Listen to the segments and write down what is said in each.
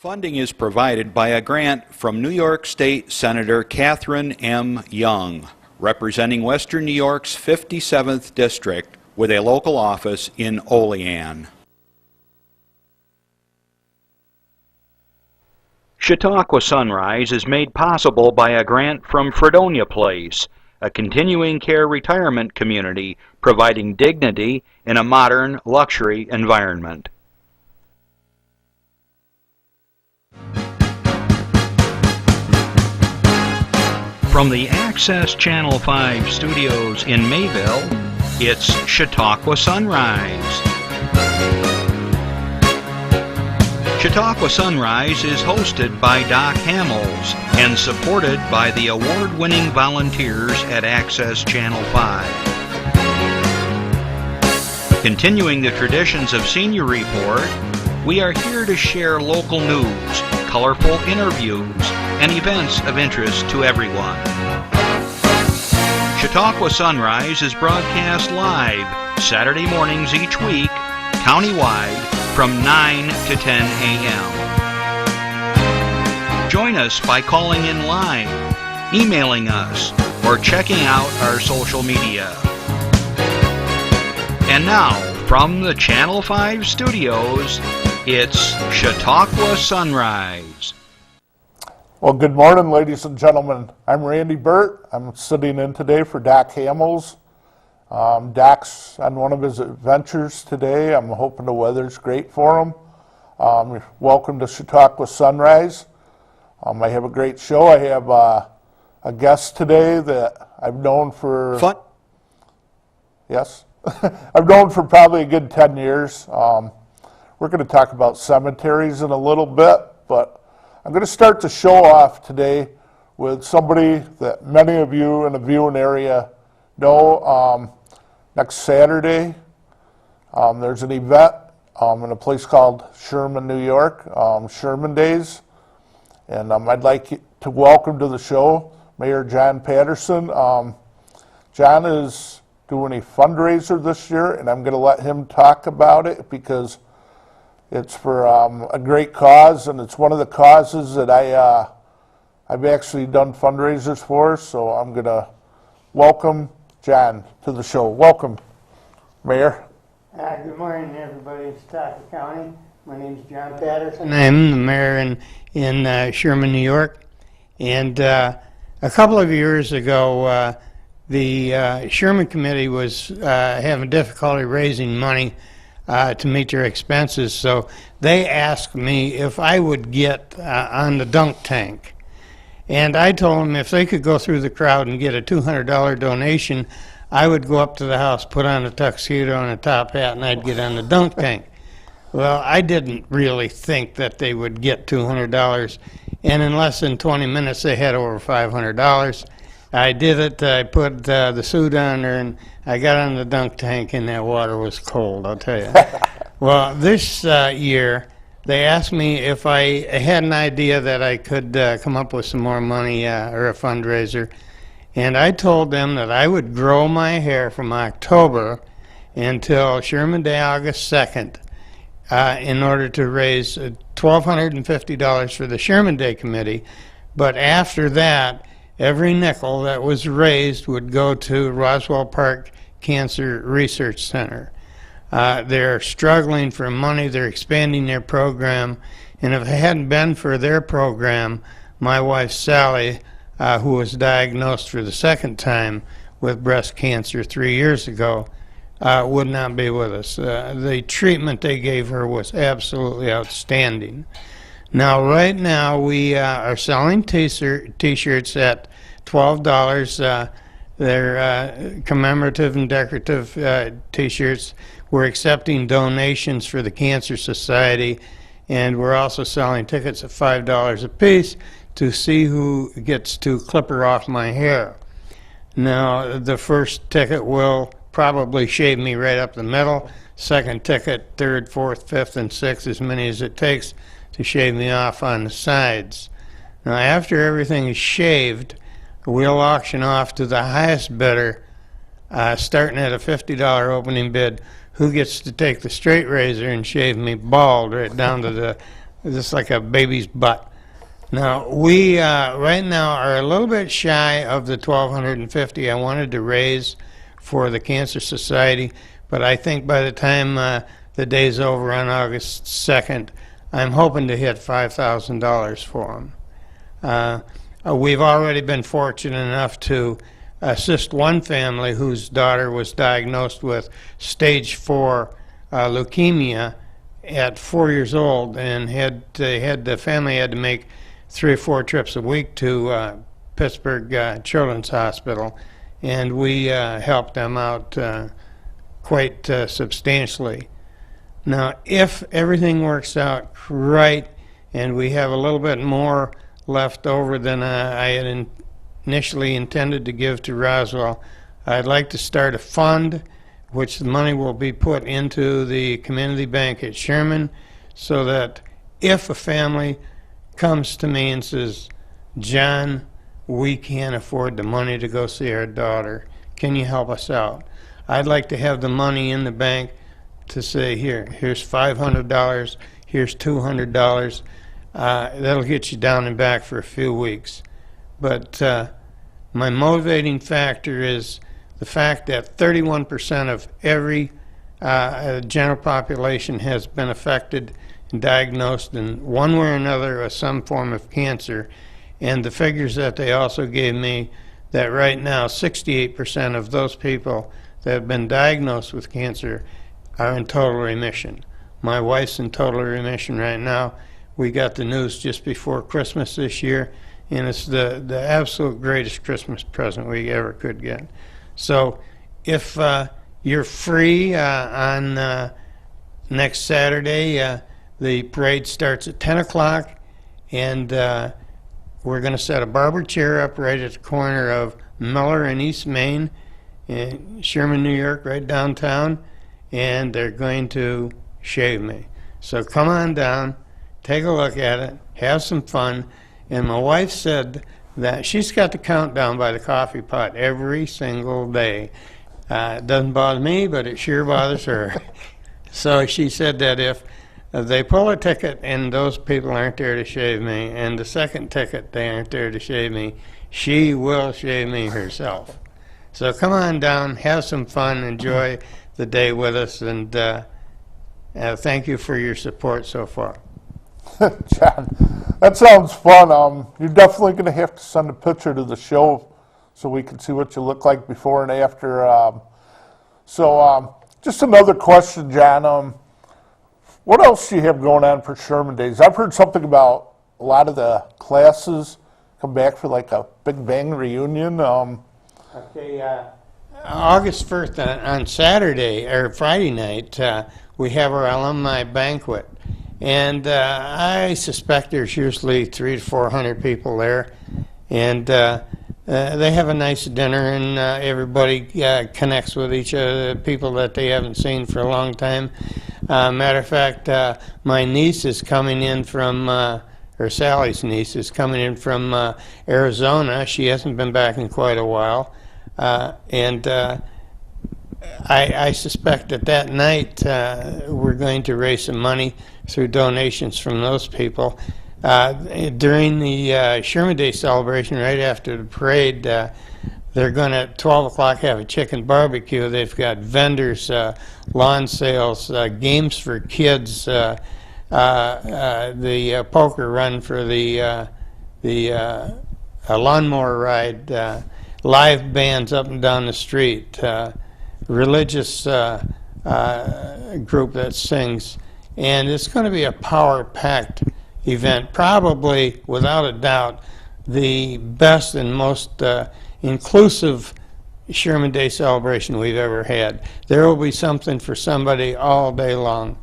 Funding is provided by a grant from New York State Senator Catherine M. Young, representing Western New York's 57th District with a local office in Olean. Chautauqua Sunrise is made possible by a grant from Fredonia Place, a continuing care retirement community providing dignity in a modern luxury environment. From the Access Channel 5 studios in Mayville, it's Chautauqua Sunrise. Chautauqua Sunrise is hosted by Doc Hamels and supported by the award-winning volunteers at Access Channel 5. Continuing the traditions of Senior Report, we are here to share local news, colorful interviews, and events of interest to everyone. Chautauqua Sunrise is broadcast live Saturday mornings each week, countywide, from 9 to 10 a.m. Join us by calling in live, emailing us, or checking out our social media. And now, from the Channel 5 studios, it's Chautauqua Sunrise. Well, good morning, ladies and gentlemen. I'm Randy Burt. I'm sitting in today for Doc Hamels. Doc's on one of his adventures today. I'm hoping the weather's great for him. Welcome to Chautauqua Sunrise. I have a great show. I have a guest today that I've known for... Fun? Yes. I've known for probably a good 10 years. We're going to talk about cemeteries in a little bit, but I'm going to start the show off today with somebody that many of you in the viewing area know. Next Saturday, there's an event in a place called Sherman, New York, Sherman Days. And I'd like to welcome to the show Mayor John Patterson. John is doing a fundraiser this year, and I'm going to let him talk about it because it's for a great cause, and it's one of the causes that I've actually done fundraisers for. So I'm going to welcome John to the show. Welcome, Mayor. Good morning, everybody in Chautauqua County. My name is John Patterson. I'm the mayor in Sherman, New York. And a couple of years ago, the Sherman Committee was having difficulty raising money to meet their expenses. So they asked me if I would get on the dunk tank. And I told them if they could go through the crowd and get a $200 donation, I would go up to the house, put on a tuxedo and a top hat, and I'd get on the dunk tank. Well, I didn't really think that they would get $200, and in less than 20 minutes they had over $500. I did it. I put the suit on there, and I got on the dunk tank, and that water was cold, I'll tell you. Well, this year, they asked me if I had an idea that I could come up with some more money or a fundraiser. And I told them that I would grow my hair from October until Sherman Day, August 2nd, in order to raise $1,250 for the Sherman Day Committee. But after that, every nickel that was raised would go to Roswell Park Cancer Research Center. They're struggling for money. They're expanding their program. And if it hadn't been for their program, my wife Sally, who was diagnosed for the second time with breast cancer 3 years ago, would not be with us. The treatment they gave her was absolutely outstanding. Now, right now, we are selling T-shirts at $12. They're commemorative and decorative T-shirts. We're accepting donations for the Cancer Society, and we're also selling tickets at $5 a piece to see who gets to clipper off my hair. Now, the first ticket will probably shave me right up the middle. Second ticket, third, fourth, fifth, and sixth, as many as it takes to shave me off on the sides. Now, after everything is shaved, we'll auction off to the highest bidder, starting at a $50 opening bid, who gets to take the straight razor and shave me bald right down to the just like a baby's butt. Now, we right now are a little bit shy of the $1,250 I wanted to raise for the Cancer Society, but I think by the time the day's over on August 2nd, I'm hoping to hit $5,000 for them. We've already been fortunate enough to assist one family whose daughter was diagnosed with stage 4 leukemia at 4 years old, and the family had to make 3 or 4 trips a week to Pittsburgh Children's Hospital, and we helped them out quite substantially. Now, if everything works out right and we have a little bit more left over than I had initially intended to give to Roswell, I'd like to start a fund which the money will be put into the community bank at Sherman, so that if a family comes to me and says, John, we can't afford the money to go see our daughter, can you help us out? I'd like to have the money in the bank to say, here's $500, here's $200. That'll get you down and back for a few weeks. But my motivating factor is the fact that 31% of every general population has been affected and diagnosed in one way or another with some form of cancer. And the figures that they also gave me, that right now 68% of those people that have been diagnosed with cancer are in total remission. My wife's in total remission right now. We got the news just before Christmas this year, and it's the absolute greatest Christmas present we ever could get. So if you're free on next Saturday, the parade starts at 10 o'clock, and we're going to set a barber chair up right at the corner of Miller and East Main in Sherman, New York, right downtown, and they're going to shave me. So come on down, take a look at it, have some fun. And my wife said that she's got the countdown by the coffee pot every single day. It doesn't bother me, but it sure bothers her. So she said that if they pull a ticket and those people aren't there to shave me, and the second ticket they aren't there to shave me, she will shave me herself. So come on down, have some fun, enjoy the day with us, and thank you for your support so far. John, that sounds fun. You're definitely going to have to send a picture to the show so we can see what you look like before and after. Just another question, John. What else do you have going on for Sherman Days? I've heard something about a lot of the classes come back for like a Big Bang reunion. Okay, August 1st on Saturday or Friday night, we have our alumni banquet. And I suspect there's usually 300 to 400 people there. And they have a nice dinner, and everybody connects with each other, people that they haven't seen for a long time. Matter of fact, my niece is coming in from, or Sally's niece is coming in from Arizona. She hasn't been back in quite a while. I suspect that night we're going to raise some money through donations from those people. During the Sherman Day celebration, right after the parade, they're going to, at 12 o'clock, have a chicken barbecue. They've got vendors, lawn sales, games for kids, the poker run for the lawnmower ride, live bands up and down the street, religious group that sings. And it's going to be a power-packed event, probably, without a doubt, the best and most inclusive Sherman Day celebration we've ever had. There will be something for somebody all day long.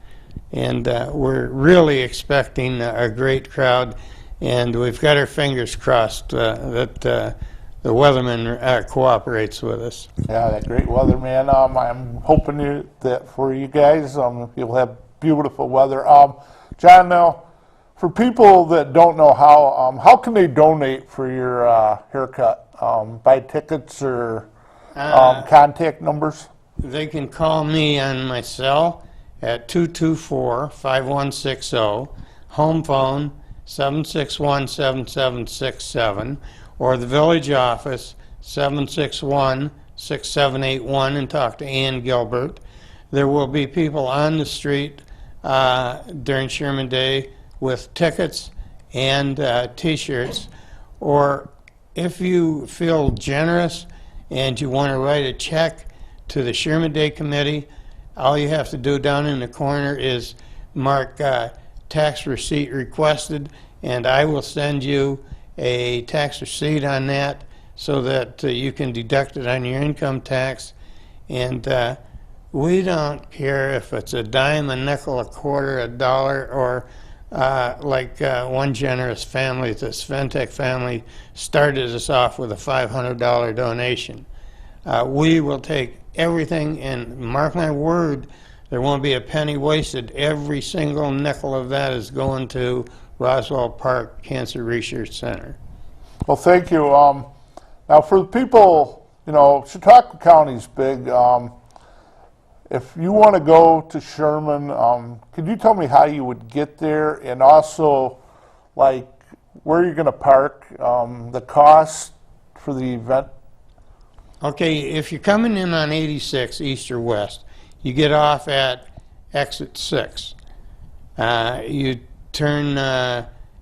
And we're really expecting a great crowd, and we've got our fingers crossed that the weatherman cooperates with us. Yeah, that great weatherman. I'm hoping that for you guys, you'll have beautiful weather. John, now, for people that don't know how can they donate for your haircut? Buy tickets or contact numbers? They can call me on my cell at 224-5160. home phone 761-7767, or the village office 761-6781, and talk to Ann Gilbert. There will be people on the street during Sherman Day with tickets and t-shirts. Or if you feel generous and you want to write a check to the Sherman Day Committee, all you have to do down in the corner is mark tax receipt requested, and I will send you a tax receipt on that so that you can deduct it on your income tax. And we don't care if it's a dime, a nickel, a quarter, a dollar, or like one generous family, the Sventek family, started us off with a $500 donation. We will take everything, and mark my word, there won't be a penny wasted. Every single nickel of that is going to Roswell Park Cancer Research Center. Well, thank you. Now, for the people, you know, Chautauqua County's big. If you want to go to Sherman, could you tell me how you would get there, and also, like, where you're going to park, the cost for the event? Okay, if you're coming in on 86 east or west, you get off at exit 6. You turn,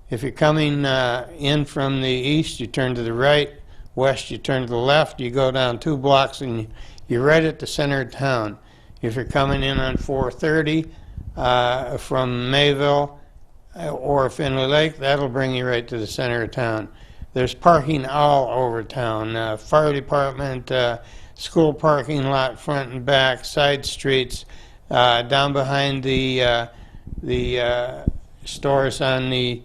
if you're coming in from the east, you turn to the right. West, you turn to the left. You go down 2 blocks and you're right at the center of town. If you're coming in on 430 from Mayville or Findlay Lake, that'll bring you right to the center of town. There's parking all over town, fire department, school parking lot, front and back, side streets, down behind the stores on the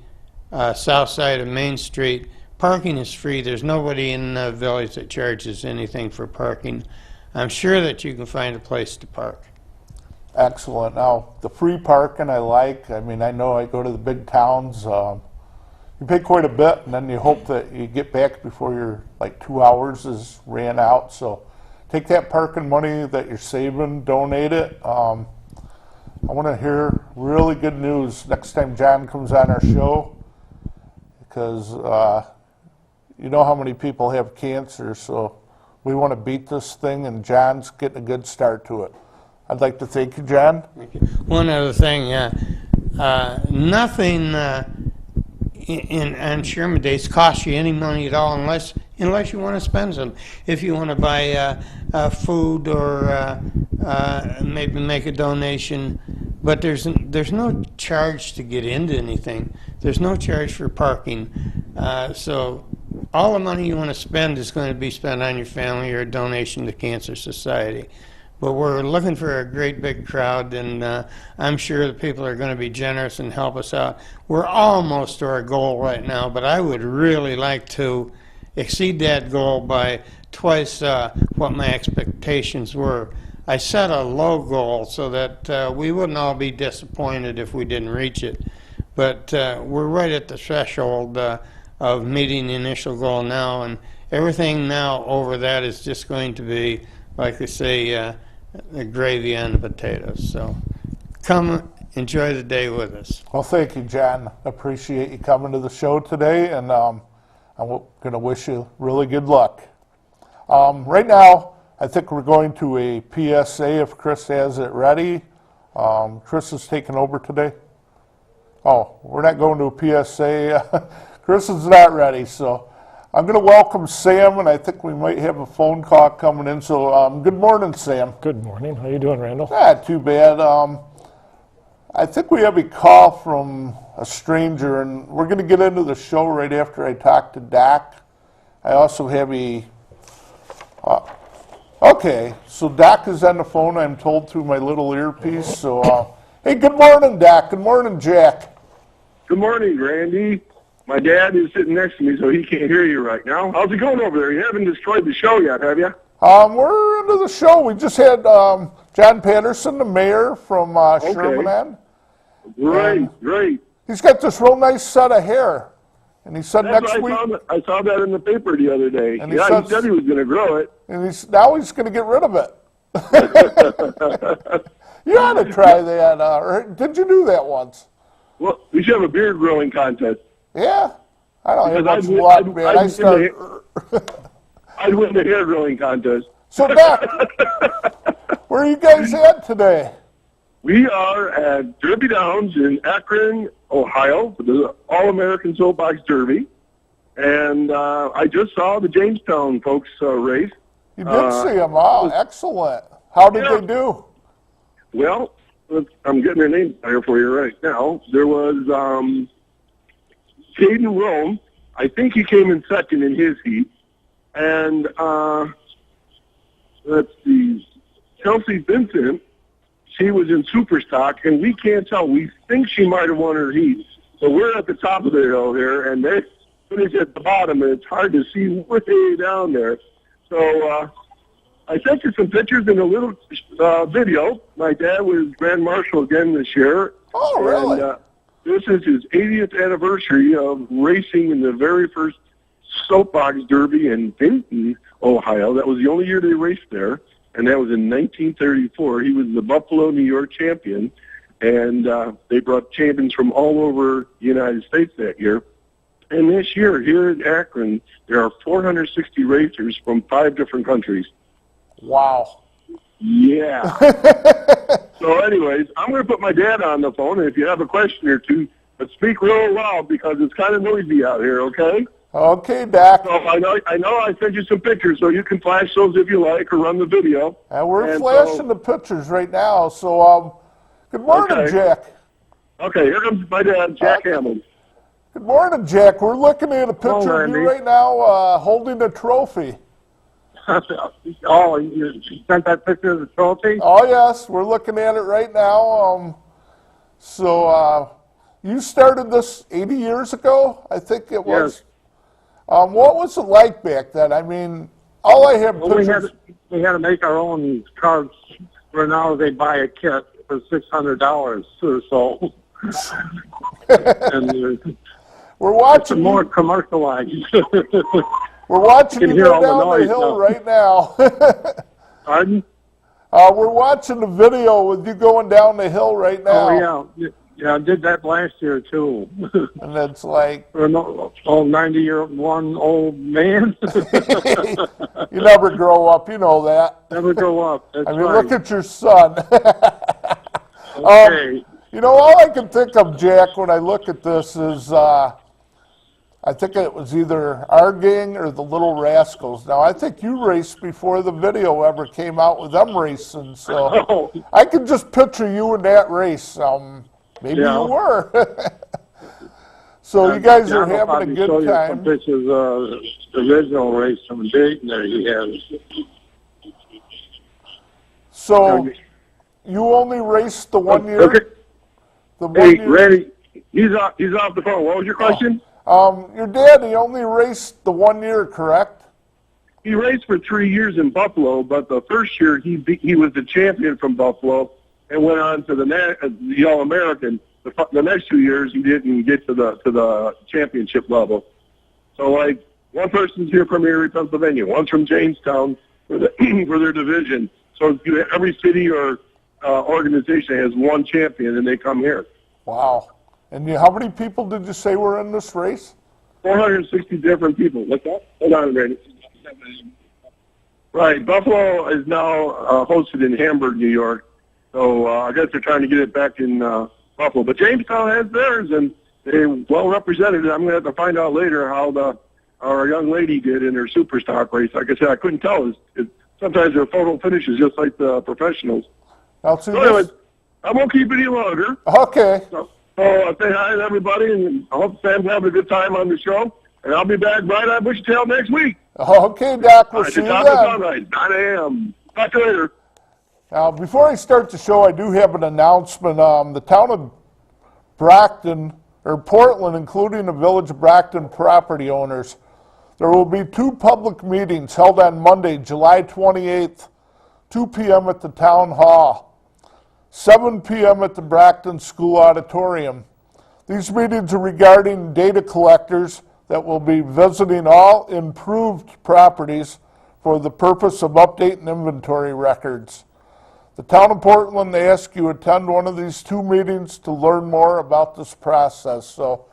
south side of Main Street. Parking is free. There's nobody in the village that charges anything for parking. I'm sure that you can find a place to park. Excellent. Now, the free parking I like. I mean, I know I go to the big towns. You pay quite a bit, and then you hope that you get back before your, like, 2 hours is ran out. So take that parking money that you're saving, donate it. I want to hear really good news next time John comes on our show, because you know how many people have cancer, so we want to beat this thing, and John's getting a good start to it. I'd like to thank you, John. Thank you. One other thing, nothing on Sherman Days costs you any money at all unless you want to spend some. If you want to buy food or maybe make a donation, but there's no charge to get into anything. There's no charge for parking, so all the money you want to spend is going to be spent on your family or a donation to Cancer Society. But we're looking for a great big crowd, and I'm sure the people are going to be generous and help us out. We're almost to our goal right now, but I would really like to exceed that goal by twice what my expectations were. I set a low goal so that we wouldn't all be disappointed if we didn't reach it. But we're right at the threshold of meeting the initial goal now, and everything now over that is just going to be, like they say, the gravy on the potatoes. So come enjoy the day with us. Well, thank you, John. Appreciate you coming to the show today, and I'm going to wish you really good luck. Right now, I think we're going to a PSA if Chris has it ready. Chris is taking over today. Oh, we're not going to a PSA. Chris is not ready, so I'm going to welcome Sam, and I think we might have a phone call coming in. So good morning, Sam. Good morning. How you doing, Randall? Not too bad. I think we have a call from a stranger, and we're going to get into the show right after I talk to Doc. I also have a... okay, so Doc is on the phone, I'm told, through my little earpiece. So, hey, good morning, Doc. Good morning, Jack. Good morning, Randy. My dad is sitting next to me, so he can't hear you right now. How's it going over there? You haven't destroyed the show yet, have you? We're into the show. We just had John Patterson, the mayor from Sherman on. Great. He's got this real nice set of hair. And he said next week... I saw that in the paper the other day. And he said he was going to grow it. And now he's going to get rid of it. You ought to try that. Or did you do that once? Well, we should have a beard growing contest. Yeah, I don't have Because much luck, man. I'd win the hair growing contest. So, Doc, where are you guys at today? We are at Derby Downs in Akron, Ohio, for the All-American Soapbox Derby. And I just saw the Jamestown folks race. You did see them. Oh, excellent. How did they do? Well, I'm getting their names here for you right now. There was Caden Rome. I think he came in second in his heat. And let's see, Chelsea Vincent, she was in super stock, and we can't tell. We think she might have won her heat. So we're at the top of the hill here, and they finish at the bottom, and it's hard to see way down there. So I sent you some pictures and a little video. My dad was Grand Marshal again this year. Oh, really? And, this is his 80th anniversary of racing in the very first Soapbox Derby in Dayton, Ohio. That was the only year they raced there, and that was in 1934. He was the Buffalo, New York champion, and they brought champions from all over the United States that year. And this year, here in Akron, there are 460 racers from 5 different countries. Wow. Yeah. So anyways, I'm going to put my dad on the phone, and if you have a question or two, but speak real loud because it's kind of noisy out here, okay? Okay, Doc. So I know I sent you some pictures, so you can flash those if you like or run the video. And we're flashing the pictures right now. So, good morning, Okay. Jack. Okay, here comes my dad, Jack Hamels. Good morning, Jack. We're looking at a picture of Randy. you right now holding a trophy. Oh, you sent that picture of the trophy? Oh, yes. We're looking at it right now. You started this 80 years ago, I think it was. Yes. What was it like back then? I mean, all I have Well, pictures. we had to make our own cards. Where now they buy a kit for $600 or so. And We're it's watching. more commercialized. We're watching can you hear go all the down the noise hill now. right now. Pardon? We're watching the video with you going down the hill right now. Oh, yeah. Yeah, I did that last year, too. And it's like, For an old 90-year-one old man. you never grow up, you know that. Never grow up. That's I mean, right. look at your son. Okay. You know, all I can think of, Jack, when I look at this is, I think it was either our gang or the Little Rascals. Now, I think you raced before the video ever came out with them racing, so Oh, I can just picture you in that race. Maybe Yeah. you were. So you guys are John will having a probably show good you some time. pictures of the original race from Dayton there he has. So you only raced the 1 year? Okay. The 1 Hey, year? Randy, he's off the phone. What was your question? Your dad, he only raced the 1 year, correct? He raced for 3 years in Buffalo, but the first year he was the champion from Buffalo and went on to the All-American. The next 2 years he didn't get to the championship level. So like one person's here from Erie, Pennsylvania, one's from Jamestown for their division. So every city or organization has one champion, and they come here. Wow. And how many people did you say were in this race? 460 different people. What's that? Hold on, Randy. Right. Buffalo is now hosted in Hamburg, New York. So I guess they're trying to get it back in Buffalo. But Jamestown has theirs, and they're well represented. I'm going to have to find out later how our young lady did in her super stock race. Like I said, I couldn't tell. Sometimes their photo finishes just like the professionals. Now, see So anyways, I won't keep it any longer. Okay. So I'll say hi to everybody, and I hope Sam's having a good time on the show. And I'll be back right on Bushy Tail next week. Okay, Doc. We'll At see the you top of then. sunrise, 9 a.m. Talk to you later. Now, before I start the show, I do have an announcement. The town of Brockton, or Portland, including the village of Brockton property owners, there will be 2 public meetings held on Monday, July 28th, 2 p.m. at the town hall, 7 p.m. at the Brockton School Auditorium. These meetings are regarding data collectors that will be visiting all improved properties for the purpose of updating inventory records. The town of Portland asks you attend one of these 2 meetings to learn more about this process. So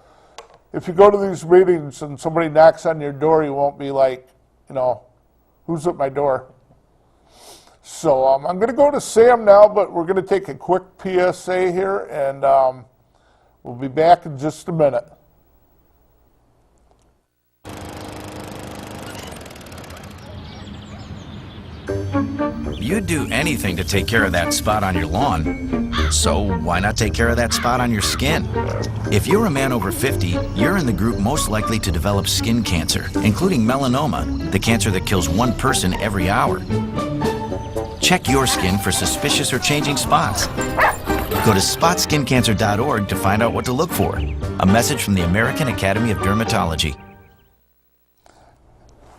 if you go to these meetings and somebody knocks on your door, you won't be like, you know, who's at my door? So I'm going to go to Sam now, but we're going to take a quick PSA here, and we'll be back in just a minute. You'd do anything to take care of that spot on your lawn. So why not take care of that spot on your skin? If you're a man over 50, you're in the group most likely to develop skin cancer, including melanoma, the cancer that kills 1 person every hour. Check your skin for suspicious or changing spots. Go to spotskincancer.org to find out what to look for. A message from the American Academy of Dermatology.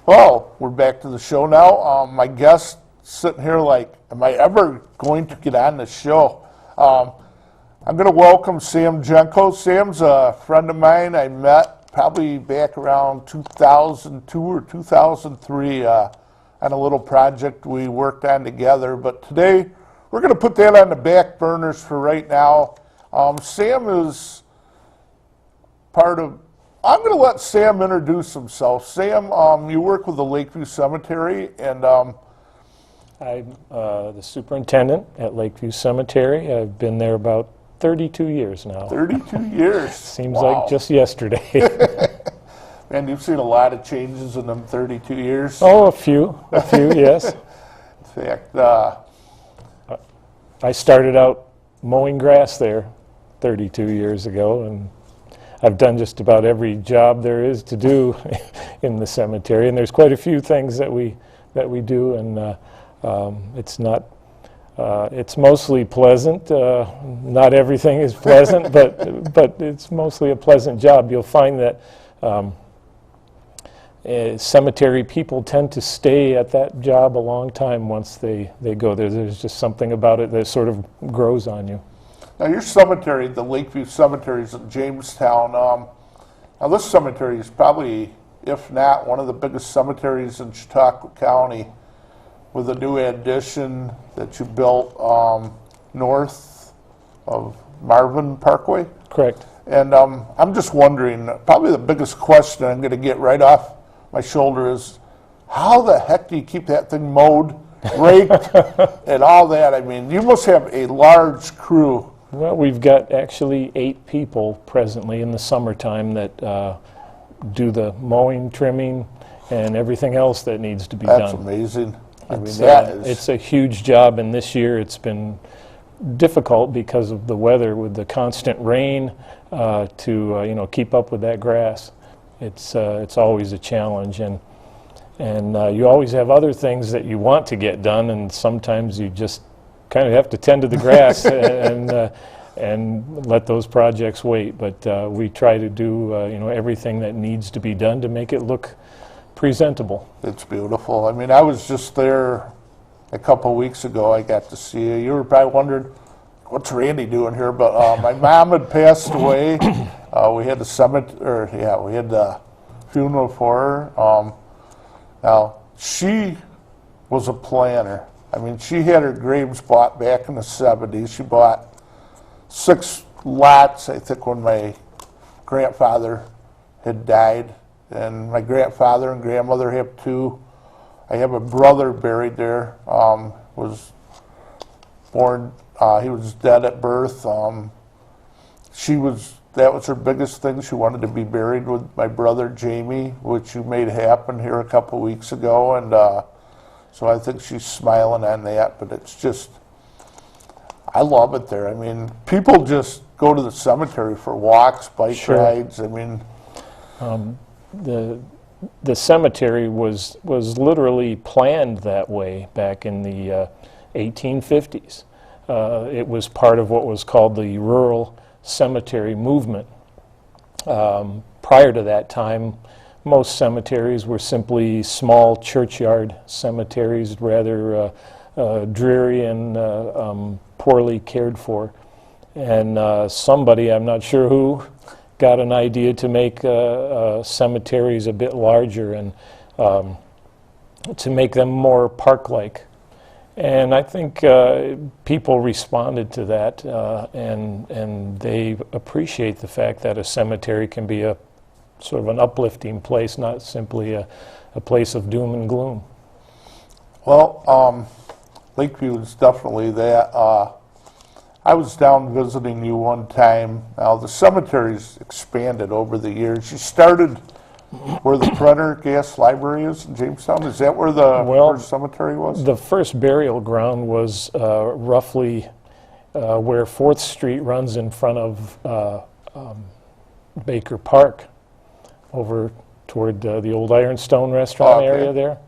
Well, we're back to the show now. My guest sitting here like, am I ever going to get on the show? I'm going to welcome Sam Genco. Sam's a friend of mine. I met probably back around 2002 or 2003 on a little project we worked on together. But today, we're going to put that on the back burners for right now. Sam is part of, I'm going to let Sam introduce himself. Sam, you work with the Lakeview Cemetery, and I'm the superintendent at Lakeview Cemetery. I've been there about 32 years now. 32 years. Seems Wow. like just yesterday. And you've seen a lot of changes in them 32 years. Oh, a few, yes. In fact, I started out mowing grass there 32 years ago, and I've done just about every job there is to do in the cemetery, and there's quite a few things that we do, and it's mostly pleasant. Not everything is pleasant, but it's mostly a pleasant job. You'll find that cemetery people tend to stay at that job a long time once they go there. There's just something about it that sort of grows on you. now your cemetery, the Lakeview Cemetery, is in Jamestown. Now this cemetery is probably, if not, one of the biggest cemeteries in Chautauqua County, with a new addition that you built north of Marvin Parkway. Correct. And I'm just wondering, probably the biggest question I'm going to get right off my shoulder is, how the heck do you keep that thing mowed, raked, and all that? I mean, you must have a large crew. Well, we've got actually 8 people presently in the summertime that do the mowing, trimming, and everything else that needs to be done. That's amazing. I mean, It's a huge job, and this year it's been difficult because of the weather with the constant rain to keep up with that grass. It's always a challenge, and you always have other things that you want to get done, and sometimes you just kind of have to tend to the grass and let those projects wait. But we try to do everything that needs to be done to make it look presentable. It's beautiful. I mean, I was just there a couple of weeks ago. I got to see you. You were probably wondering, what's Randy doing here? But my mom had passed away. We had we had the funeral for her. Now, she was a planner. I mean, she had her graves bought back in the 70s. She bought 6 lots, I think, when my grandfather had died. And my grandfather and grandmother have 2. I have a brother buried there. Was born. He was dead at birth. That was her biggest thing. She wanted to be buried with my brother Jamie, which you made happen here a couple weeks ago, and so I think she's smiling on that. But it's just, I love it there. I mean, people just go to the cemetery for walks, bike rides. I mean, the cemetery was literally planned that way back in the 1850s. It was part of what was called the rural cemetery movement. Prior to that time, most cemeteries were simply small churchyard cemeteries, rather dreary and poorly cared for. And somebody, I'm not sure who, got an idea to make cemeteries a bit larger and to make them more park-like. And I think people responded to that, and they appreciate the fact that a cemetery can be a sort of an uplifting place, not simply a place of doom and gloom. Well, Lakeview is definitely that. I was down visiting you one time. Now, the cemetery's expanded over the years. You started where the Prendergast Library is in Jamestown. Is that where the first cemetery was? The first burial ground was roughly where 4th Street runs in front of Baker Park, over toward the old Ironstone restaurant area there.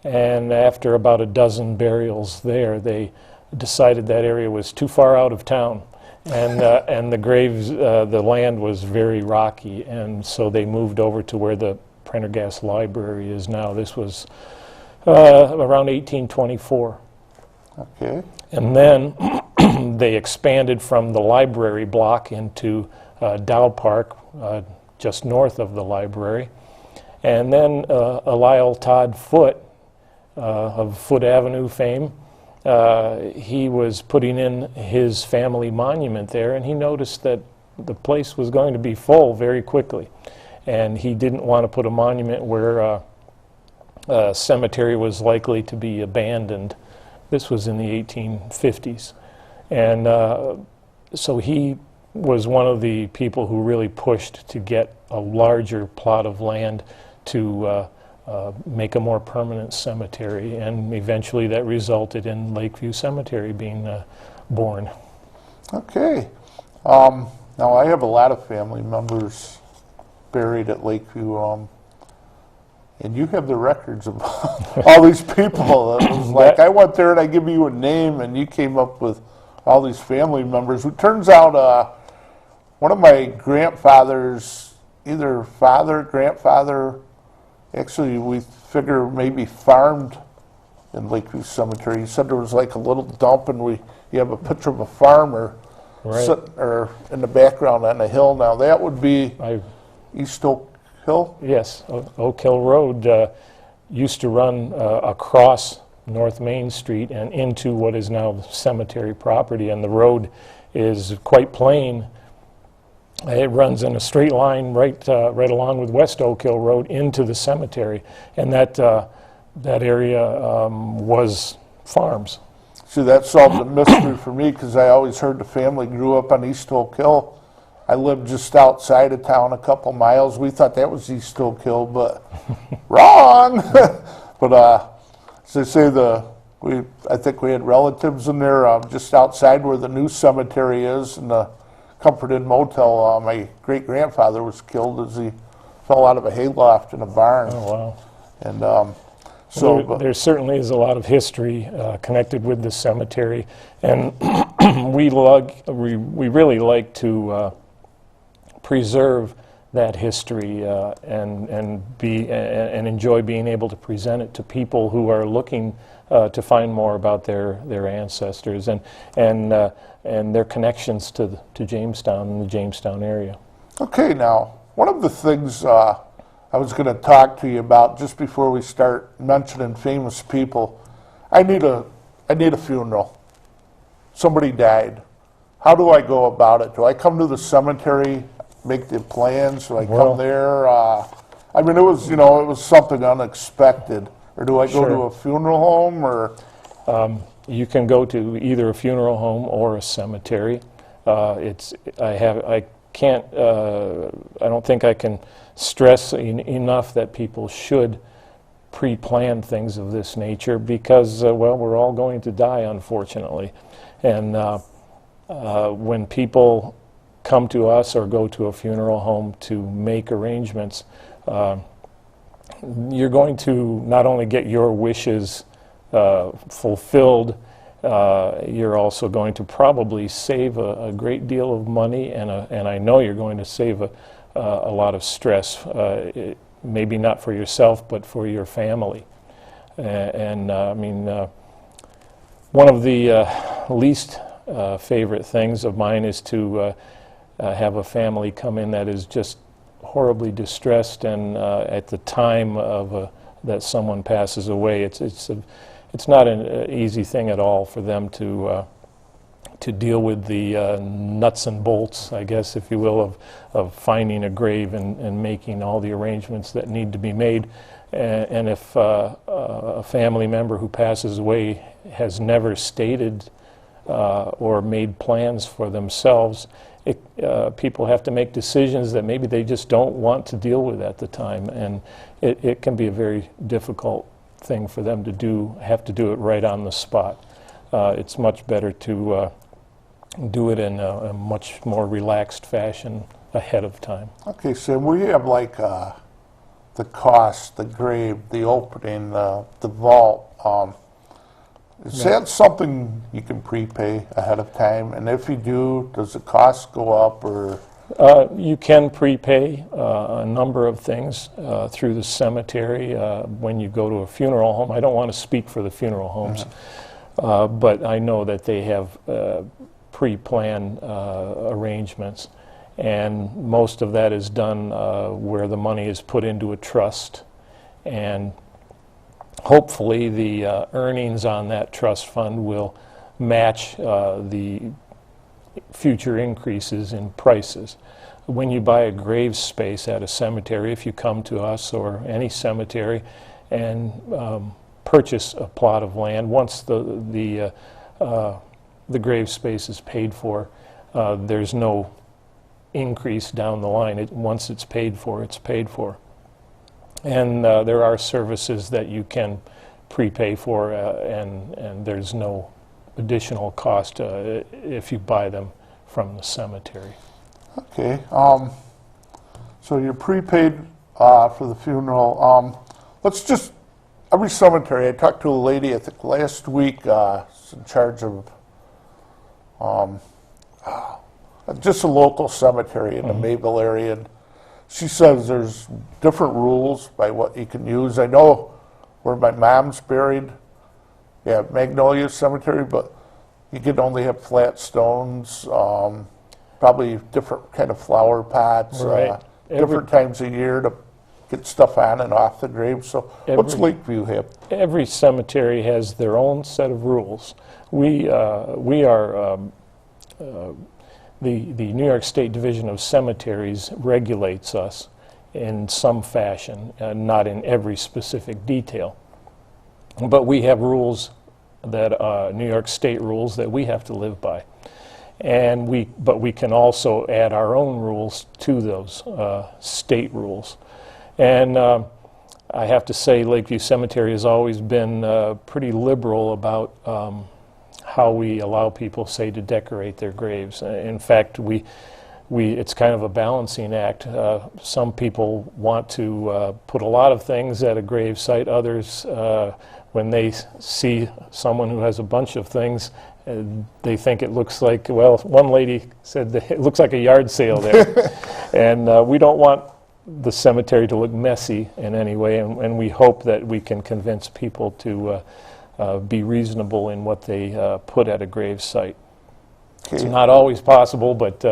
And after about a dozen burials there, they decided that area was too far out of town. And the graves, the land was very rocky, and so they moved over to where the Prendergast Library is now. This was around 1824. Okay. And then they expanded from the library block into Dow Park, just north of the library. And then Eliel Todd Foote, of Foote Avenue fame, he was putting in his family monument there, and he noticed that the place was going to be full very quickly. And he didn't want to put a monument where a cemetery was likely to be abandoned. This was in the 1850s. And so he was one of the people who really pushed to get a larger plot of land to make a more permanent cemetery, and eventually that resulted in Lakeview Cemetery being born. Okay. Now, I have a lot of family members buried at Lakeview, and you have the records of all these people. It was like, I went there and I give you a name, and you came up with all these family members. It turns out one of my grandfathers, either father, grandfather, actually, we figure maybe farmed in Lakeview Cemetery. He said there was like a little dump, and you have a picture of a farmer sitting or in the background on a hill. Now, that would be East Oak Hill? Yes, Oak Hill Road used to run across North Main Street and into what is now the cemetery property, and the road is quite plain. It runs in a straight line right along with West Oak Hill Road into the cemetery, and that area was farms. See, that solved a mystery for me, because I always heard the family grew up on East Oak Hill. I lived just outside of town a couple miles. We thought that was East Oak Hill, but wrong. But as they say, I think we had relatives in there just outside where the new cemetery is, in the Comfort Inn Motel. My great-grandfather was killed as he fell out of a hayloft in a barn. Oh, wow. And there certainly is a lot of history connected with the cemetery, and we really like to preserve that history and enjoy being able to present it to people who are looking to find more about their ancestors and their connections to Jamestown and the Jamestown area. Okay, now, one of the things I was going to talk to you about just before we start mentioning famous people, I need a funeral. Somebody died. How do I go about it? Do I come to the cemetery, make the plans? Do I come there? I mean, it was something unexpected. Or do I go to a funeral home? Or you can go to either a funeral home or a cemetery. I don't think I can stress enough that people should pre-plan things of this nature, because we're all going to die, unfortunately, and when people come to us or go to a funeral home to make arrangements, you're going to not only get your wishes fulfilled, you're also going to probably save a great deal of money, and I know you're going to save a lot of stress, maybe not for yourself, but for your family. I mean, one of the least favorite things of mine is to have a family come in that is just horribly distressed, and at the time of that someone passes away, it's it's not an easy thing at all for them to deal with the nuts and bolts, I guess, if you will, of finding a grave and making all the arrangements that need to be made. And if a family member who passes away has never stated or made plans for themselves, people have to make decisions that maybe they just don't want to deal with at the time, and it can be a very difficult thing for them to do, have to do it right on the spot. It's much better to do it in a much more relaxed fashion ahead of time. Okay, so we have like the cost, the grave, the opening, the vault. Is that something you can prepay ahead of time? And if you do, does the cost go up or? You can prepay a number of things through the cemetery when you go to a funeral home. I don't want to speak for the funeral homes, but I know that they have pre-planned arrangements, and most of that is done where the money is put into a trust, and hopefully the earnings on that trust fund will match the future increases in prices. When you buy a grave space at a cemetery, if you come to us or any cemetery and purchase a plot of land, once the grave space is paid for, there's no increase down the line. Once it's paid for, it's paid for. And there are services that you can prepay for, and there's no additional cost if you buy them from the cemetery. Okay, so you're prepaid for the funeral. Let's just, every cemetery, I talked to a lady, I think last week, in charge of just a local cemetery in the Mayville area, and she says there's different rules by what you can use. I know where my mom's buried, Magnolia Cemetery, but you can only have flat stones, probably different kind of flower pots, Right. different times a year to get stuff on and off the grave. So what's Lakeview have? Every cemetery has their own set of rules. We are the New York State Division of Cemeteries regulates us in some fashion, not in every specific detail. But we have rules that New York State rules that we have to live by, and but we can also add our own rules to those state rules. And I have to say, Lakeview Cemetery has always been pretty liberal about how we allow people, say, to decorate their graves. In fact, it's kind of a balancing act. Some people want to put a lot of things at a grave site. Others, when they see someone who has a bunch of things, they think it looks like, well, one lady said that it looks like a yard sale there. And we don't want the cemetery to look messy in any way, and we hope that we can convince people to be reasonable in what they put at a grave site. Okay. It's not always possible, but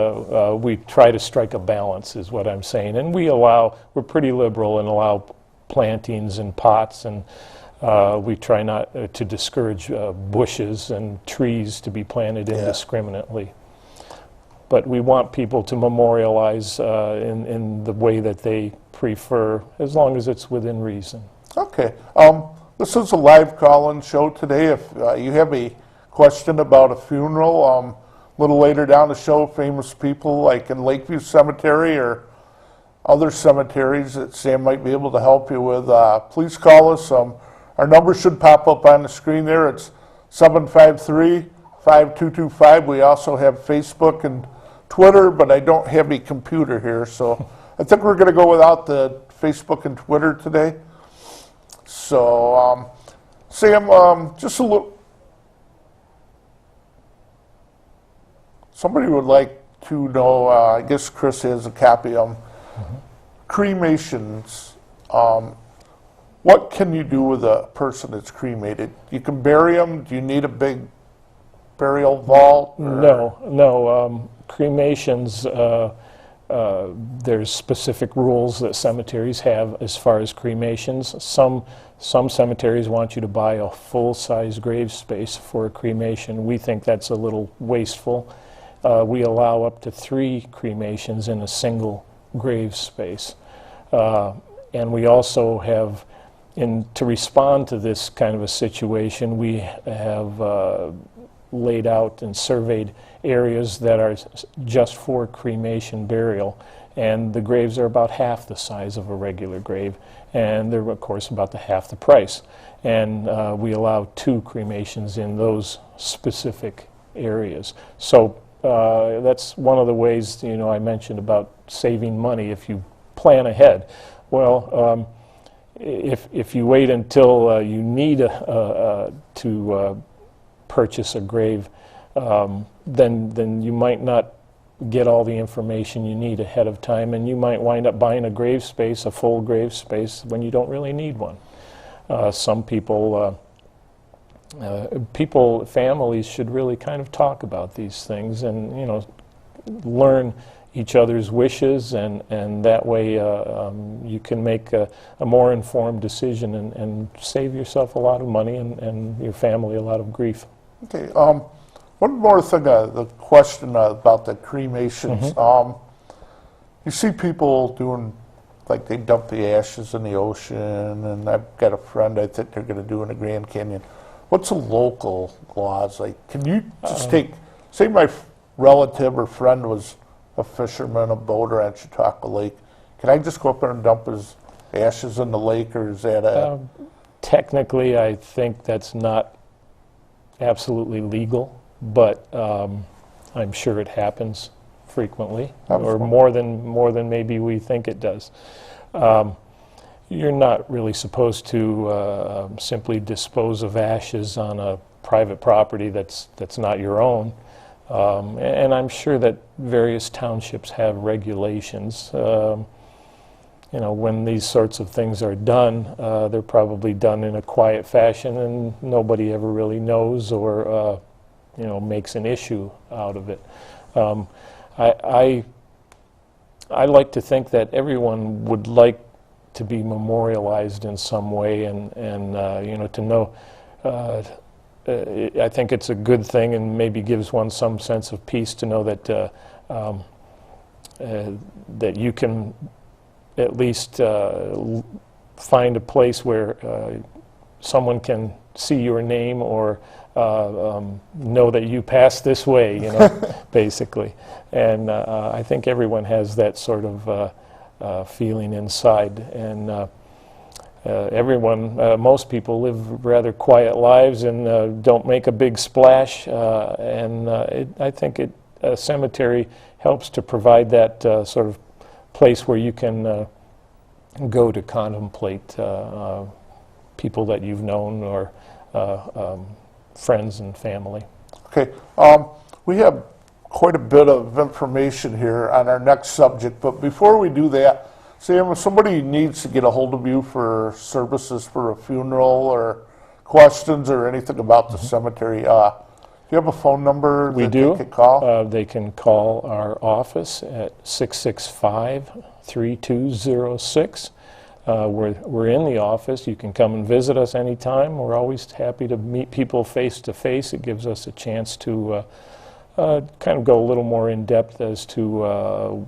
we try to strike a balance, is what I'm saying. And we're pretty liberal and allow plantings and pots, and we try not to discourage bushes and trees to be planted indiscriminately. But we want people to memorialize in the way that they prefer, as long as it's within reason. Okay. This is a live call-in show today. If you have a question about a funeral, a little later down the show, famous people like in Lakeview Cemetery or other cemeteries that Sam might be able to help you with, please call us. Our number should pop up on the screen there. It's 753-5225. We also have Facebook and Twitter, but I don't have a computer here, so I think we're going to go without the Facebook and Twitter today. So, Sam, just a little. Somebody would like to know, I guess Chris has a copy of them. Cremations. What can you do with a person that's cremated? You can bury them? Do you need a big burial vault? No. Cremations, there's specific rules that cemeteries have as far as cremations. Some cemeteries want you to buy a full-size grave space for a cremation. We think that's a little wasteful. We allow up to 3 cremations in a single grave space. And we also have, to respond to this kind of a situation, we have laid out and surveyed areas that are just for cremation burial, and the graves are about half the size of a regular grave, and they're of course about half the price. And we allow 2 cremations in those specific areas. So that's one of the ways, you know, I mentioned about saving money if you plan ahead. Well, if you wait until you need to purchase a grave, then you might not get all the information you need ahead of time, and you might wind up buying a grave space, a full grave space, when you don't really need one. Some people, families should really kind of talk about these things and, you know, learn each other's wishes, and that way you can make a more informed decision and save yourself a lot of money and your family a lot of grief. Okay. One more thing, the question about the cremations. You see people doing, like they dump the ashes in the ocean, and I've got a friend I think they're going to do in the Grand Canyon. What's the local laws like? Can you just say my relative or friend was a fisherman, a boater on Chautauqua Lake, can I just go up there and dump his ashes in the lake, or is that a... Technically, I think that's not absolutely legal, but I'm sure it happens frequently, or more than maybe we think it does. You're not really supposed to simply dispose of ashes on a private property that's not your own. And I'm sure that various townships have regulations. You know, when these sorts of things are done, they're probably done in a quiet fashion, and nobody ever really knows or you know, makes an issue out of it. I like to think that everyone would like to be memorialized in some way, and you know, to know. I think it's a good thing, and maybe gives one some sense of peace to know that that you can at least find a place where someone can see your name or know that you passed this way, you know, basically. And I think everyone has that sort of feeling inside, and most people live rather quiet lives and don't make a big splash, and I think a cemetery helps to provide that sort of place where you can go to contemplate people that you've known, or friends and family. Okay, we have quite a bit of information here on our next subject, but before we do that, Sam, if somebody needs to get a hold of you for services for a funeral or questions or anything about the cemetery, do you have a phone number they can call? They can call our office at 665-3206. We're in the office. You can come and visit us anytime. We're always happy to meet people face to face. It gives us a chance to kind of go a little more in depth as to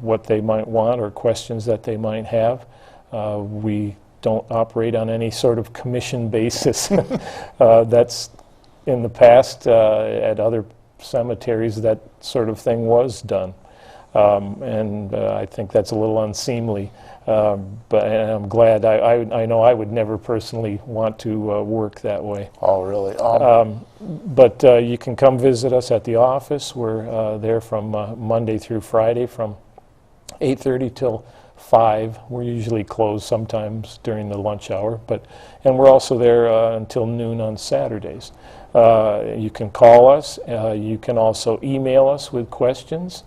what they might want or questions that they might have. We don't operate on any sort of commission basis. That's in the past at other cemeteries that sort of thing was done, and I think that's a little unseemly. But I'm glad. I know I would never personally want to work that way. Oh, really? But you can come visit us at the office. We're there from Monday through Friday from 8:30 till 5. We're usually closed sometimes during the lunch hour, and we're also there until noon on Saturdays. You can call us. You can also email us with questions.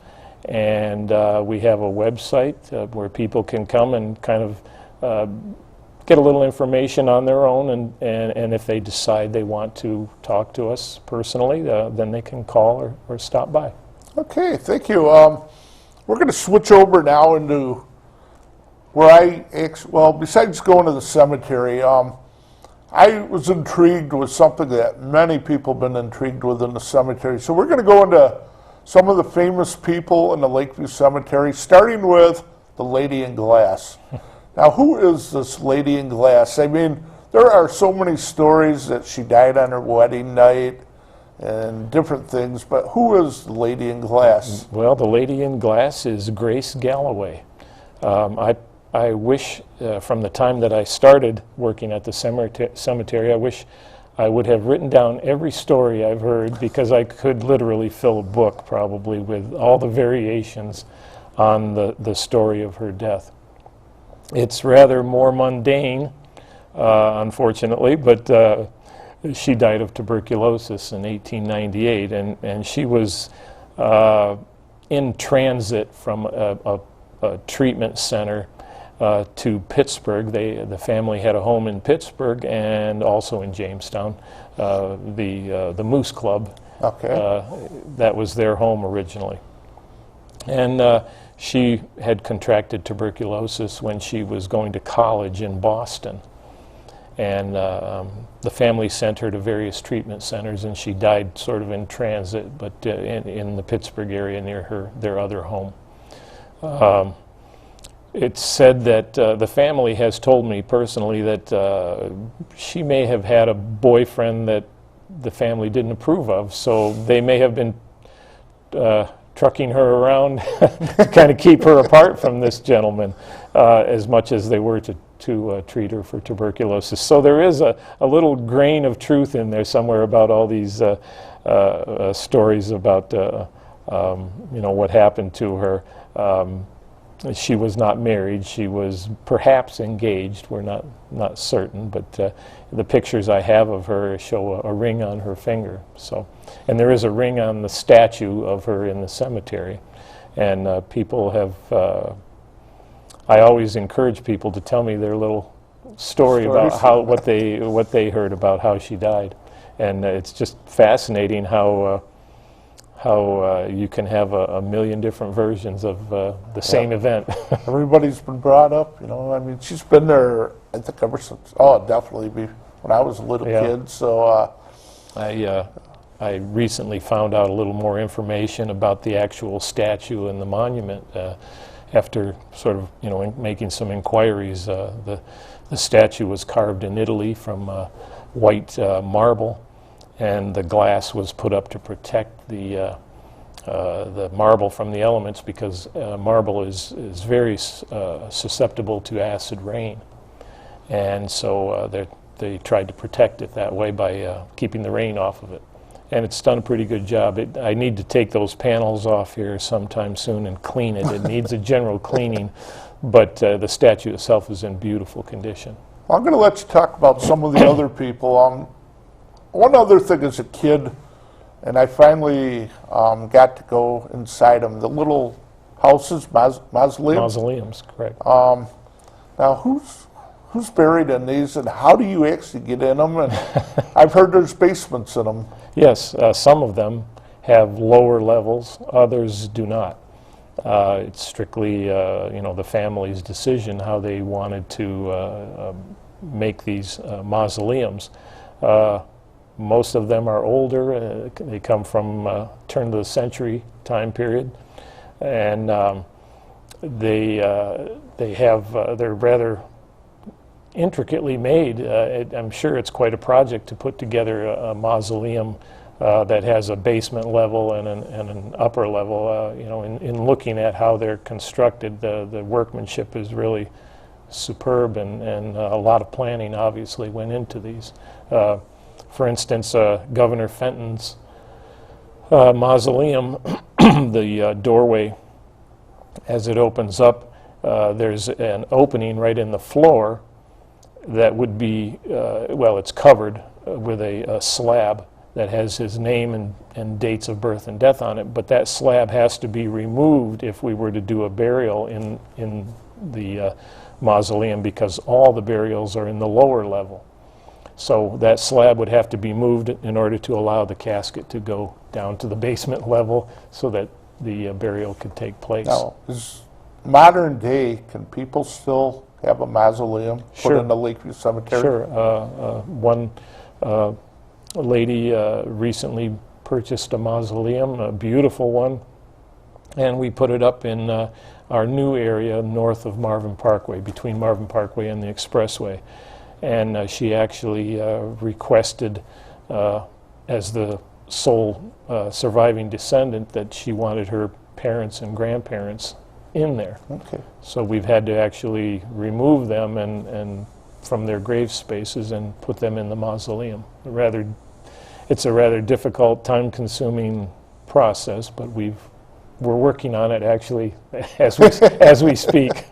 And we have a website where people can come and kind of get a little information on their own, and if they decide they want to talk to us personally, then they can call or stop by. Okay, thank you. We're going to switch over now into where well, besides going to the cemetery, I was intrigued with something that many people have been intrigued with in the cemetery. So we're going to go into some of the famous people in the Lakeview Cemetery, starting with the Lady in Glass. Now, who is this Lady in Glass? I mean, there are so many stories that she died on her wedding night and different things, but who is the Lady in Glass? Well, the Lady in Glass is Grace Galloway. I wish from the time that I started working at the cemetery, I wish I would have written down every story I've heard, because I could literally fill a book probably with all the variations on the story of her death. It's rather more mundane, unfortunately, but she died of tuberculosis in 1898, and she was in transit from a treatment center to Pittsburgh. The family had a home in Pittsburgh and also in Jamestown. The Moose Club, that was their home originally. And she had contracted tuberculosis when she was going to college in Boston. And the family sent her to various treatment centers, and she died sort of in transit, but in the Pittsburgh area near their other home. It's said that the family has told me personally that she may have had a boyfriend that the family didn't approve of, so they may have been trucking her around to kind of keep her apart from this gentleman as much as they were to treat her for tuberculosis. So there is a little grain of truth in there somewhere about all these stories about what happened to her. She was not married. She was perhaps engaged. We're not certain, but the pictures I have of her show a ring on her finger. So, and there is a ring on the statue of her in the cemetery, and people have. I always encourage people to tell me their little story about what they heard about how she died, and it's just fascinating how you can have a million different versions of the same event. Everybody's been brought up, I mean, she's been there, I think, ever since, definitely when I was a little kid, so. I recently found out a little more about the actual statue and the monument after sort of, making some inquiries. The statue was carved in Italy from white marble, and the glass was put up to protect the marble from the elements, because marble is very susceptible to acid rain, and so they tried to protect it that way by keeping the rain off of it, and it's done a pretty good job. I need to take those panels off here sometime soon and clean it. It needs a general cleaning, but the statue itself is in beautiful condition. I'm going to let you talk about some of the other people. One other thing as a kid, and I finally got to go inside them, the little houses, mausoleums. Mausoleums, correct. Now, who's buried in these, and how do you actually get in them? And I've heard there's basements in them. Yes, some of them have lower levels, others do not. It's strictly, the family's decision how they wanted to make these mausoleums. Most of them are older. They come from turn of the century time period, and they're rather intricately made. I'm sure it's quite a project to put together a mausoleum that has a basement level and an upper level. In looking at how they're constructed, the workmanship is really superb, and a lot of planning obviously went into these. For instance, Governor Fenton's mausoleum, the doorway, as it opens up, there's an opening right in the floor that would be, it's covered with a slab that has his name and dates of birth and death on it, but that slab has to be removed if we were to do a burial in the mausoleum, because all the burials are in the lower level. So that slab would have to be moved in order to allow the casket to go down to the basement level, so that the burial could take place. Now, is modern day, can people still have a mausoleum put Sure. in the Lakeview Cemetery? Sure. One lady recently purchased a mausoleum, a beautiful one, and we put it up in our new area north of Marvin Parkway, between Marvin Parkway and the Expressway. And she actually requested, as the sole surviving descendant, that she wanted her parents and grandparents in there. Okay. So we've had to actually remove them and from their grave spaces and put them in the mausoleum. It's a rather difficult, time-consuming process, but we're working on it actually as we speak.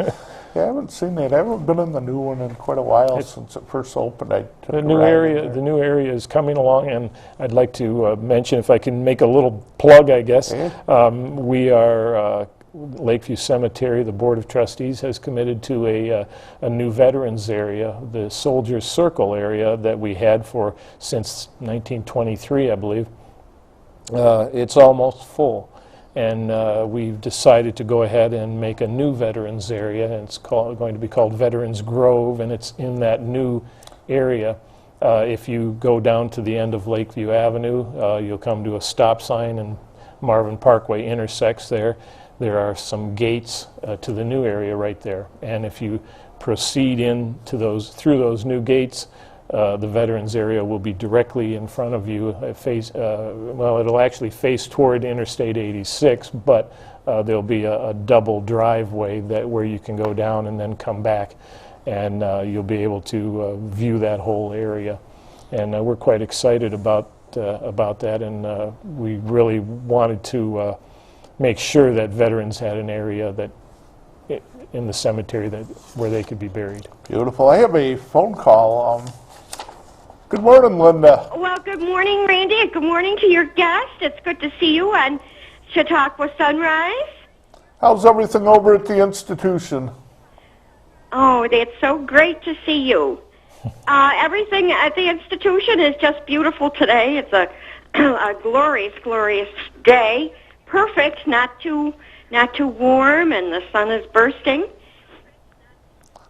Yeah, I haven't seen that. I haven't been in the new one in quite a while since it first opened. The new area is coming along, and I'd like to mention, if I can make a little plug, I guess. Yeah. We are Lakeview Cemetery. The Board of Trustees has committed to a new veterans area, the Soldiers Circle area that we had for since 1923, I believe. It's almost full. And we've decided to go ahead and make a new veterans area, and it's going to be called Veterans Grove, and it's in that new area. If you go down to the end of Lakeview Avenue, you'll come to a stop sign, and Marvin Parkway intersects there. There are some gates to the new area right there, and if you proceed through those new gates, the veterans area will be directly in front of you. It'll actually face toward Interstate 86, but there'll be a double driveway where you can go down and then come back, and you'll be able to view that whole area. And we're quite excited about that, and we really wanted to make sure that veterans had an area in the cemetery where they could be buried. Beautiful. I have a phone call. Good morning, Linda. Well, good morning, Randy, and good morning to your guest. It's good to see you on Chautauqua Sunrise. How's everything over at the institution? Oh, it's so great to see you. Everything at the institution is just beautiful today. It's a glorious, glorious day. Perfect, not too warm, and the sun is bursting.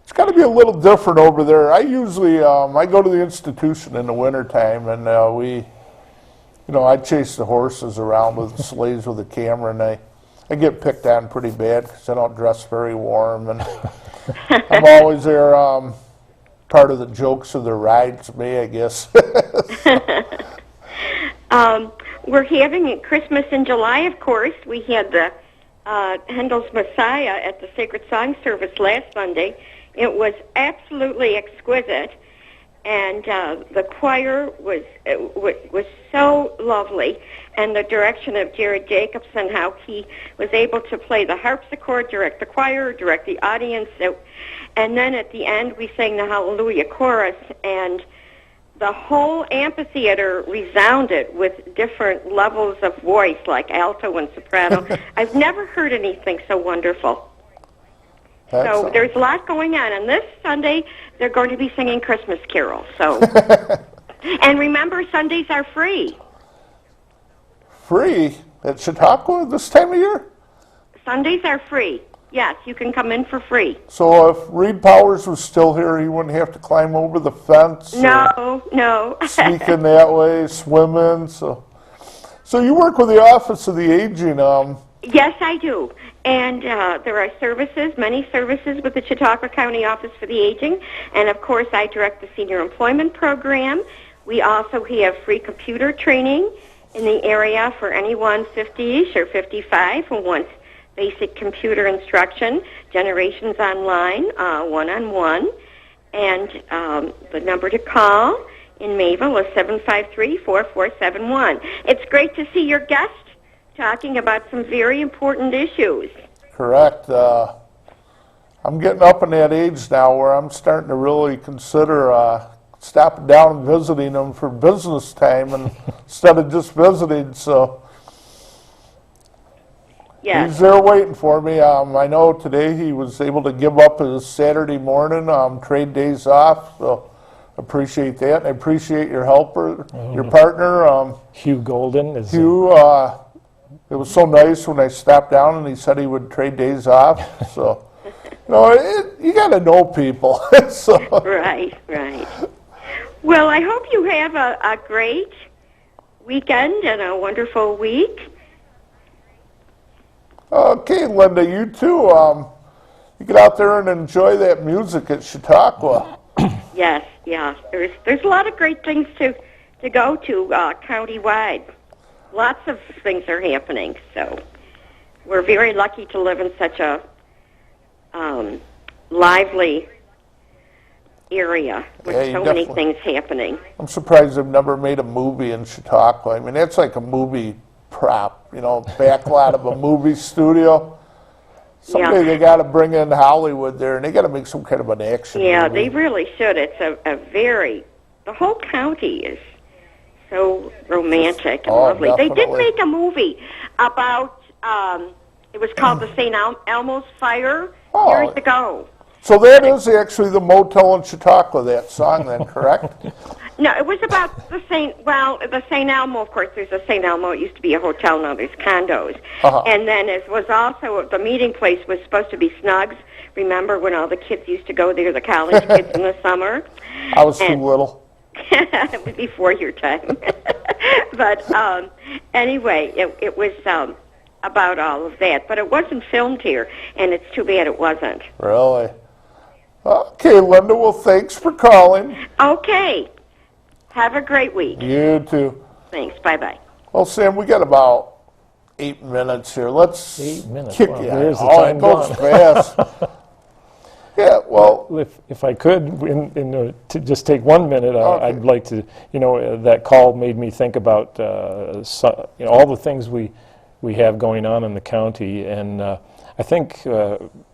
It's got to be a little different over there. I usually, I go to the institution in the wintertime, and I chase the horses around with sleighs with a camera, and I get picked on pretty bad because I don't dress very warm, and I'm always there, part of the jokes of the rides, me, I guess. We're having Christmas in July, of course. We had the Handel's Messiah at the Sacred Song service last Sunday. It was absolutely exquisite, and the choir was so lovely, and the direction of Jared Jacobson, how he was able to play the harpsichord, direct the choir, direct the audience, and then at the end we sang the Hallelujah chorus, and the whole amphitheater resounded with different levels of voice, like alto and soprano. I've never heard anything so wonderful. So there's a lot going on. And this Sunday, they're going to be singing Christmas carols. So, and remember, Sundays are free. Free? At Chautauqua this time of year? Sundays are free. Yes, you can come in for free. So if Reed Powers was still here, he wouldn't have to climb over the fence? No. Sneak in that way, swim in. So you work with the Office of the Aging. Yes, I do. And there are many services with the Chautauqua County Office for the Aging. And, of course, I direct the Senior Employment Program. We also have free computer training in the area for anyone 50-ish or 55 who wants basic computer instruction, Generations Online, one-on-one. And the number to call in Mayville is 753-4471. It's great to see your guest talking about some very important issues. Correct. I'm getting up in that age now where I'm starting to really consider stopping down and visiting them for business time instead of just visiting. So yes. He's there waiting for me. I know today he was able to give up his Saturday morning trade days off. So appreciate that. I appreciate your helper, your partner. Hugh Golden. Hugh it was so nice when I stopped down and he said he would trade days off. So, you got to know people. So. Right. Well, I hope you have a great weekend and a wonderful week. Okay, Linda, you too. You get out there and enjoy that music at Chautauqua. Yes, yeah. There's a lot of great things to go to county-wide. Lots of things are happening, so we're very lucky to live in such a lively area with so many things happening. I'm surprised they've never made a movie in Chautauqua. I mean, that's like a movie prop, backlot of a movie studio. Someday they got to bring in Hollywood there, and they got to make some kind of an action movie. Yeah, they really should. It's the whole county is so romantic and lovely. Definitely. They did make a movie about, it was called the St. Elmo's Fire years ago. So that is actually the motel in Chautauqua, that song then, correct? No, it was about the St. Elmo, of course, there's a St. Elmo. It used to be a hotel, now there's condos. And then it was also, the meeting place was supposed to be Snugs. Remember when all the kids used to go there, the college kids in the summer? I was too little. It was before your time. But anyway, it was about all of that. But it wasn't filmed here, and it's too bad it wasn't. Really? Okay, Linda, well, thanks for calling. Okay. Have a great week. You too. Thanks. Bye-bye. Well, Sam, we got about 8 minutes here. Let's 8 minutes. kick Wow, you. where's the time it goes gone? fast. Yeah, well. If I could, to just take 1 minute, I'd like to, that call made me think about all the things we have going on in the county. And I think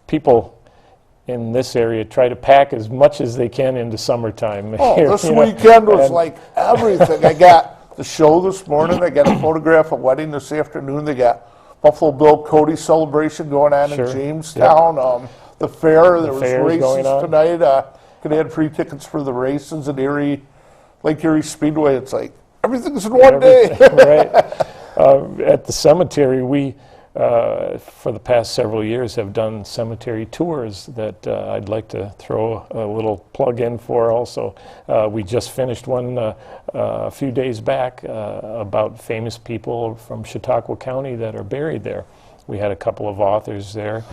people in this area try to pack as much as they can into summertime. This weekend was like everything. I got the show this morning. I got a photograph of wedding this afternoon. They got Buffalo Bill Cody celebration going on in Jamestown. Yep. The fair, there was races tonight. Could have had free tickets for the races at Lake Erie Speedway. It's like everything's in one day. Right. At the cemetery, we for the past several years have done cemetery tours that I'd like to throw a little plug in for also. We just finished one a few days back about famous people from Chautauqua County that are buried there. We had a couple of authors there,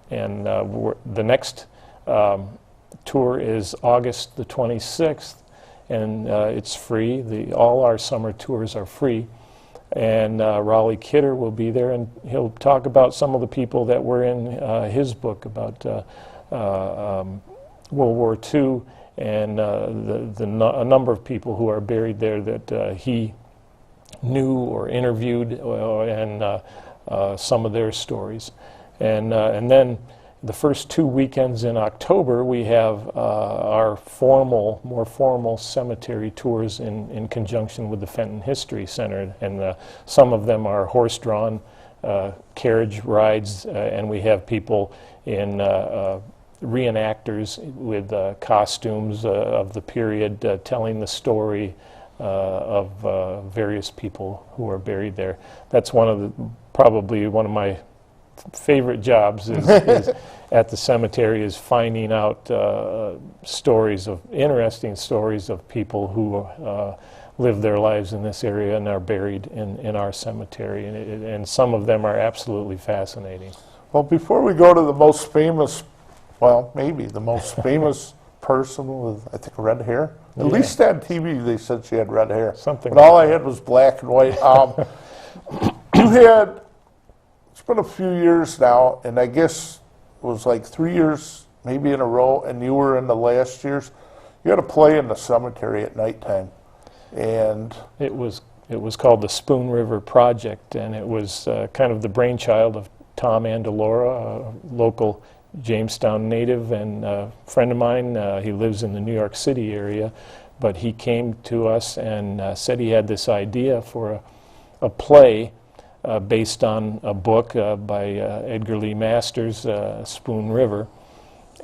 and the next tour is August the 26th, and it's free. All our summer tours are free. And Raleigh Kidder will be there, and he'll talk about some of the people that were in his book about World War II and a number of people who are buried there that he knew or interviewed, and some of their stories. And then the first 2 weekends in October, we have our more formal cemetery tours in conjunction with the Fenton History Center, and some of them are horse-drawn carriage rides, and we have people in reenactors with costumes of the period telling the story of various people who are buried there. That's probably one of my favorite jobs is at the cemetery, is finding out interesting stories of people who live their lives in this area and are buried in our cemetery, and some of them are absolutely fascinating. Well, before we go to the most famous, maybe the most famous person with, I think, red hair. At least on TV they said she had red hair. But all I had was black and white. It's been a few years now, and I guess it was like 3 years maybe in a row, and you were in the last years. You had to play in the cemetery at nighttime. And it was called the Spoon River Project, and it was kind of the brainchild of Tom Andalora, a local Jamestown native and a friend of mine. He lives in the New York City area, but he came to us and said he had this idea for a play based on a book by Edgar Lee Masters, Spoon River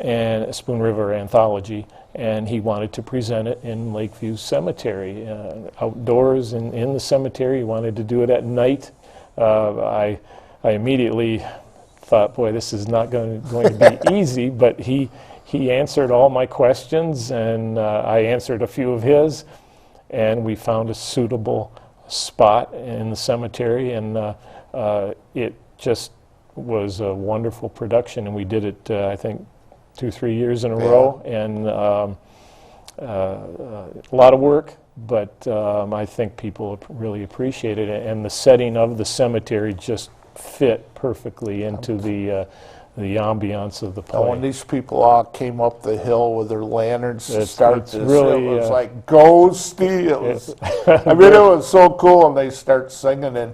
Anthology, and he wanted to present it in Lakeview Cemetery, outdoors in the cemetery. He wanted to do it at night, I immediately thought, boy, this is not going to be easy, but he answered all my questions, and I answered a few of his, and we found a suitable spot in the cemetery, and it just was a wonderful production, and we did it, I think, 2-3 years in a row, and a lot of work, but I think people really appreciated it, and the setting of the cemetery just fit perfectly into the ambiance of the play. When these people all came up the hill with their lanterns to start this, really, it was like ghosty. It was, I mean, it was so cool, and they start singing, and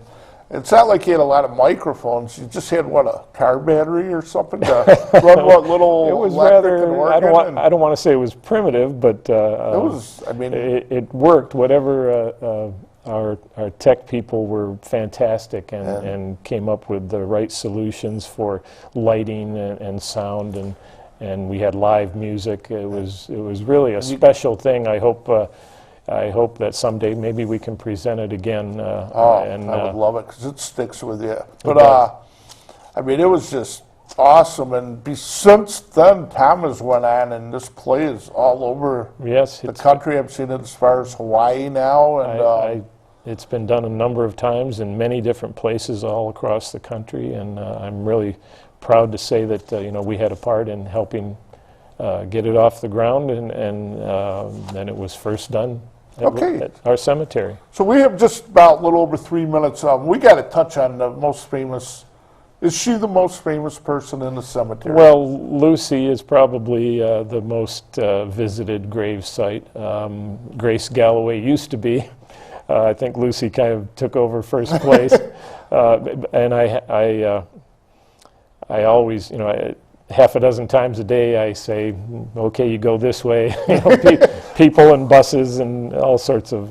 it's not like you had a lot of microphones. You just had, what, a car battery or something to run what little it was electric and rather, I don't want to say it was primitive, but it was, I mean, it worked. Whatever our tech people were fantastic and came up with the right solutions for lighting and sound, and we had live music. It was really a special thing. I hope that someday maybe we can present it again. I would love it because it sticks with you. But I mean, it was just awesome, and since then, time has went on, and this play is all over the country. I've seen it as far as Hawaii now, and it's been done a number of times in many different places all across the country, and I'm really proud to say that we had a part in helping get it off the ground, and then it was first done at our cemetery. So we have just about a little over 3 minutes. We got to touch on the most famous. Is she the most famous person in the cemetery? Well, Lucy is probably the most visited grave site. Grace Galloway used to be. I think Lucy kind of took over first place, and I always, half a dozen times a day I say, okay, you go this way. People and buses and all sorts of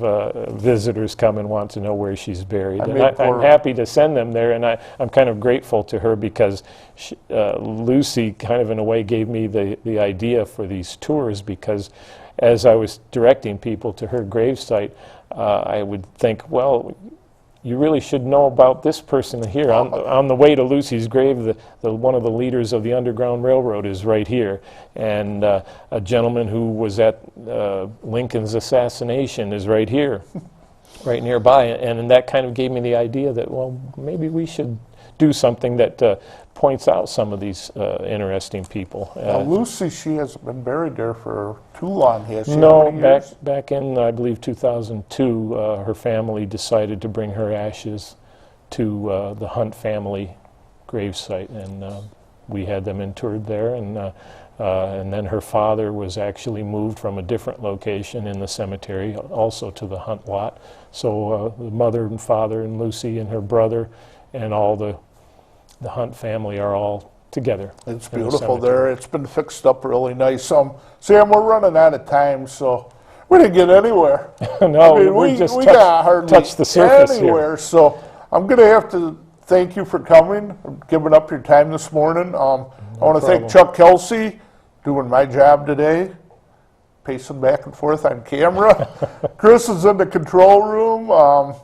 visitors come and want to know where she's buried. I'm happy to send them there, and I'm kind of grateful to her because Lucy kind of in a way gave me the idea for these tours, because as I was directing people to her gravesite, I would think, well, you really should know about this person here. On the way to Lucy's grave, one of the leaders of the Underground Railroad is right here, and a gentleman who was at Lincoln's assassination is right here, right nearby, and that kind of gave me the idea that, well, maybe we should do something that points out some of these interesting people. Lucy, she hasn't been buried there for too long, has she? No, back in, I believe, 2002, her family decided to bring her ashes to the Hunt family gravesite, and we had them interred there, and then her father was actually moved from a different location in the cemetery, also to the Hunt lot. So the mother and father and Lucy and her brother and all the Hunt family are all together. It's beautiful there. It's been fixed up really nice. Sam, we're running out of time, so we didn't get anywhere. No, I mean, we just touched the surface anywhere. Here. So I'm going to have to thank you for coming, giving up your time this morning. I want to thank Chuck Kelsey, doing my job today, pacing back and forth on camera. Chris is in the control room.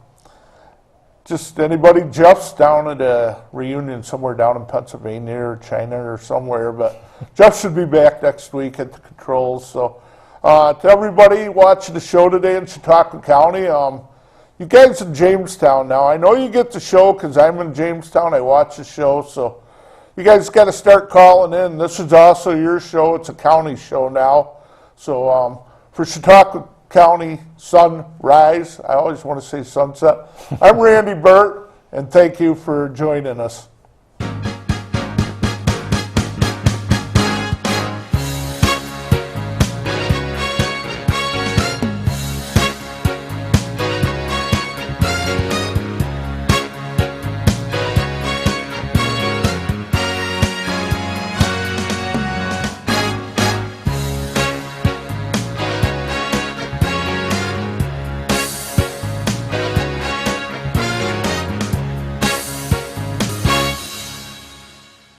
Just anybody, Jeff's down at a reunion somewhere down in Pennsylvania or China or somewhere, but Jeff should be back next week at the controls. So to everybody watching the show today in Chautauqua County, you guys in Jamestown now, I know you get the show because I'm in Jamestown, I watch the show, so you guys got to start calling in. This is also your show, it's a county show now. So for Chautauqua County sunrise, I always want to say sunset. I'm Randy Burt, and thank you for joining us.